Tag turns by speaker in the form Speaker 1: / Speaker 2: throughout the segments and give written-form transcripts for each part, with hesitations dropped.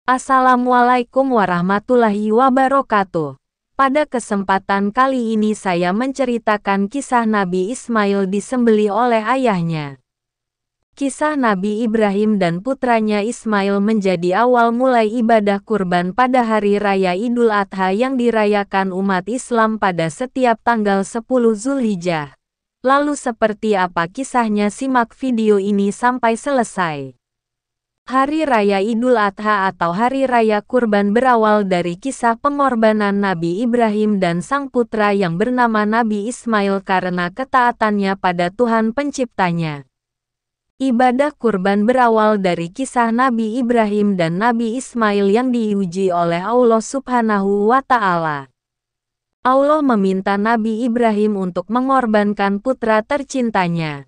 Speaker 1: Assalamualaikum warahmatullahi wabarakatuh. Pada kesempatan kali ini saya menceritakan kisah Nabi Ismail disembelih oleh ayahnya. Kisah Nabi Ibrahim dan putranya Ismail menjadi awal mulai ibadah kurban pada Hari Raya Idul Adha yang dirayakan umat Islam pada setiap tanggal 10 Zulhijjah. Lalu seperti apa kisahnya, simak video ini sampai selesai. Hari Raya Idul Adha atau Hari Raya Kurban berawal dari kisah pengorbanan Nabi Ibrahim dan sang putra yang bernama Nabi Ismail karena ketaatannya pada Tuhan Penciptanya. Ibadah kurban berawal dari kisah Nabi Ibrahim dan Nabi Ismail yang diuji oleh Allah Subhanahu wa Ta'ala. Allah meminta Nabi Ibrahim untuk mengorbankan putra tercintanya,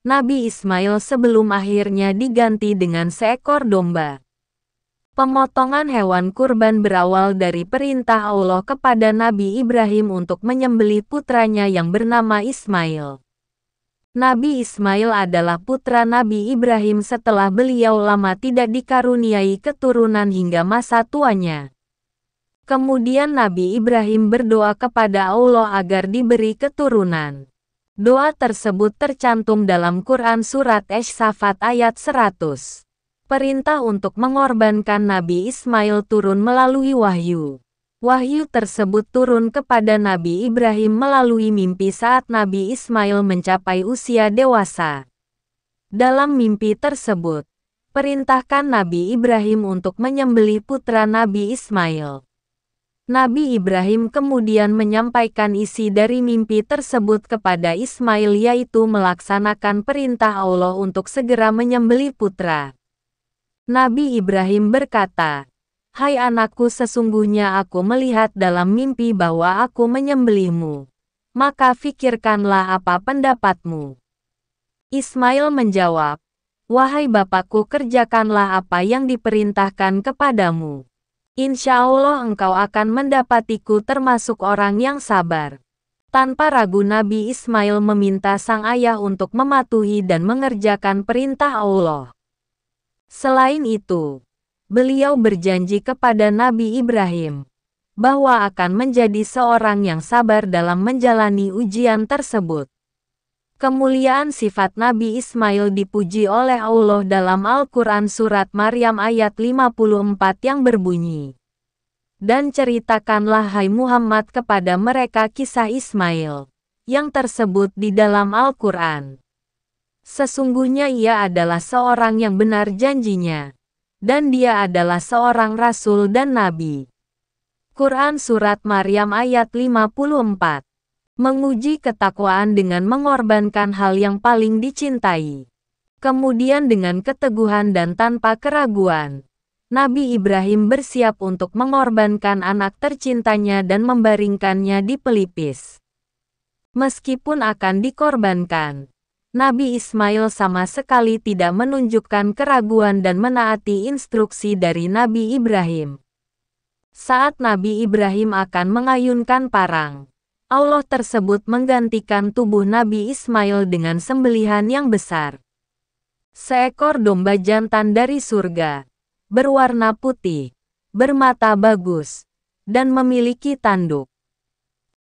Speaker 1: Nabi Ismail, sebelum akhirnya diganti dengan seekor domba. Pemotongan hewan kurban berawal dari perintah Allah kepada Nabi Ibrahim untuk menyembelih putranya yang bernama Ismail. Nabi Ismail adalah putra Nabi Ibrahim setelah beliau lama tidak dikaruniai keturunan hingga masa tuanya. Kemudian Nabi Ibrahim berdoa kepada Allah agar diberi keturunan. Doa tersebut tercantum dalam Quran Surat Asy-Saffat ayat 100. Perintah untuk mengorbankan Nabi Ismail turun melalui wahyu. Wahyu tersebut turun kepada Nabi Ibrahim melalui mimpi saat Nabi Ismail mencapai usia dewasa. Dalam mimpi tersebut, perintahkan Nabi Ibrahim untuk menyembelih putra Nabi Ismail. Nabi Ibrahim kemudian menyampaikan isi dari mimpi tersebut kepada Ismail, yaitu melaksanakan perintah Allah untuk segera menyembelih putra. Nabi Ibrahim berkata, "Hai anakku, sesungguhnya aku melihat dalam mimpi bahwa aku menyembelihmu. Maka fikirkanlah apa pendapatmu." Ismail menjawab, "Wahai bapakku, kerjakanlah apa yang diperintahkan kepadamu. Insya Allah engkau akan mendapatiku termasuk orang yang sabar." Tanpa ragu Nabi Ismail meminta sang ayah untuk mematuhi dan mengerjakan perintah Allah. Selain itu, beliau berjanji kepada Nabi Ibrahim bahwa akan menjadi seorang yang sabar dalam menjalani ujian tersebut. Kemuliaan sifat Nabi Ismail dipuji oleh Allah dalam Al-Quran Surat Maryam ayat 54 yang berbunyi, "Dan ceritakanlah hai Muhammad kepada mereka kisah Ismail yang tersebut di dalam Al-Quran. Sesungguhnya ia adalah seorang yang benar janjinya, dan dia adalah seorang Rasul dan Nabi." Quran Surat Maryam ayat 54. Menguji ketakwaan dengan mengorbankan hal yang paling dicintai. Kemudian dengan keteguhan dan tanpa keraguan, Nabi Ibrahim bersiap untuk mengorbankan anak tercintanya dan membaringkannya di pelipis. Meskipun akan dikorbankan, Nabi Ismail sama sekali tidak menunjukkan keraguan dan menaati instruksi dari Nabi Ibrahim. Saat Nabi Ibrahim akan mengayunkan parang, Allah tersebut menggantikan tubuh Nabi Ismail dengan sembelihan yang besar. Seekor domba jantan dari surga, berwarna putih, bermata bagus, dan memiliki tanduk.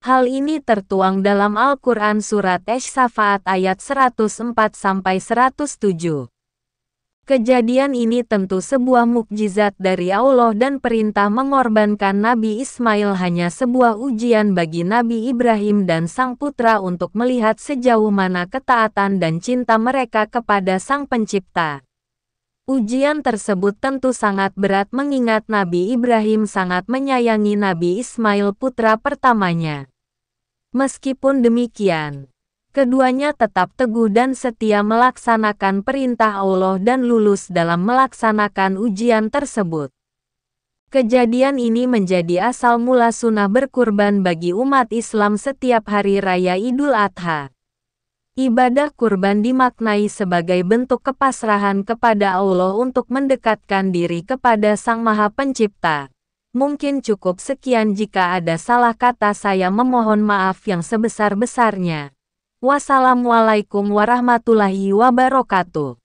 Speaker 1: Hal ini tertuang dalam Al-Quran Surat Asy-Saffat ayat 104-107. Kejadian ini tentu sebuah mukjizat dari Allah dan perintah mengorbankan Nabi Ismail hanya sebuah ujian bagi Nabi Ibrahim dan sang putra untuk melihat sejauh mana ketaatan dan cinta mereka kepada Sang Pencipta. Ujian tersebut tentu sangat berat mengingat Nabi Ibrahim sangat menyayangi Nabi Ismail putra pertamanya. Meskipun demikian, keduanya tetap teguh dan setia melaksanakan perintah Allah dan lulus dalam melaksanakan ujian tersebut. Kejadian ini menjadi asal mula sunnah berkurban bagi umat Islam setiap hari raya Idul Adha. Ibadah kurban dimaknai sebagai bentuk kepasrahan kepada Allah untuk mendekatkan diri kepada Sang Maha Pencipta. Mungkin cukup sekian, jika ada salah kata saya memohon maaf yang sebesar-besarnya. Wassalamualaikum warahmatullahi wabarakatuh.